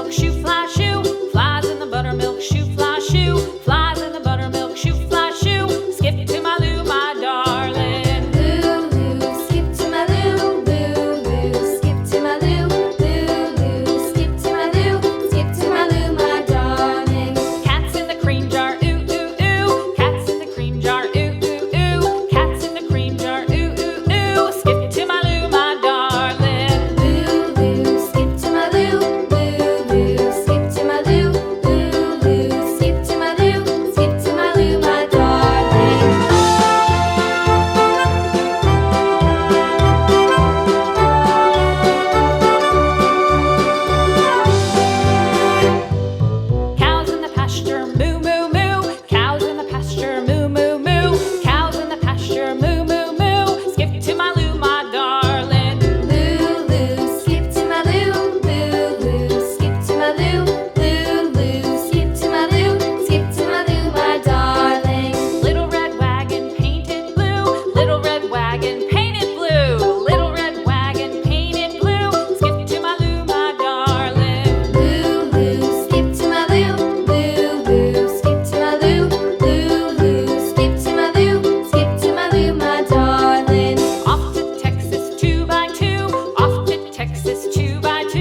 buttermilk shoe, fly shoe. Flies in the buttermilk shoe, fly shoe. Flies in the buttermilk shoe, fly shoe. Skip to my Lou, my darling. Lou, skip to my Lou, Lou, skip to my Lou, Lou, skip to my Lou, skip to my Lou, my darling. Cats in the cream jar, ooh, ooh, ooh. Cats in the cream jar, ooh, ooh, ooh. Cats in the cream jar, ooh, ooh, ooh. Skip to my Lou, my darling. Lou, skip to my Lou, Lou, skip to my Lou, Lou, skip to my Lou, skip to my Lou, my darling. Cows in the pasture, moo, moo, moo. Cows in the pasture, moo, moo, moo. Cows in the pasture, moo, moo, moo. Skip to my Lou, my darling. Lou, skip to my Lou, Lou, skip to my Lou, Lou, skip to my Lou, skip to my Lou, my darling. Little red wagon painted blue. Little red wagon painted blue. Little red wagon painted blue. Skip to my Lou, my darling. Lou, skip to my Lou, Lou, skip to my Lou, Lou, skip to my Lou, skip to my Lou, my darling. Off to Texas 2x2. Off to Texas 2x2.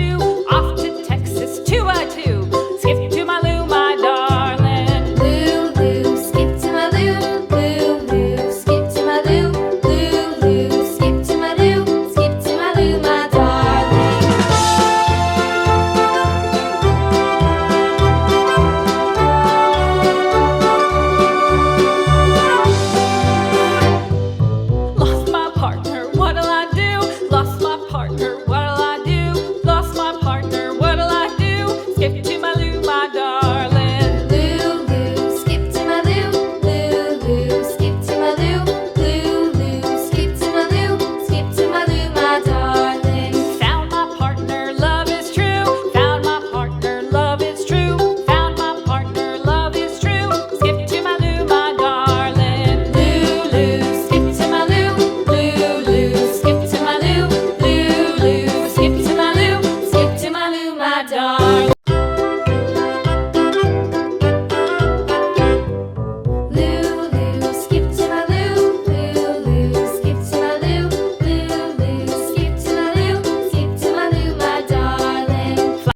Off to Texas 2x2. Skip to my Lou, my darling. Lou, skip to my Lou, Lou, skip to my Lou, Lou, skip to my Lou, skip to my Lou, my darling. Lost my partner, what'll I do? Lost my partner, what'll I do? Lost my partner, what'll I do? Skip to my Lou, my darling. Lou, skip to my Lou, Lou, skip to my Lou, Lou, skip to my Lou, skip to my Lou, my darling. Found my partner, love is true. Found my partner, love is true. Found my partner, love is true. Skip to my Lou, my darling. Lou, skip to my Lou, Lou, skip to my Lou, Lou, skip to my Lou, skip to my Lou, my darling.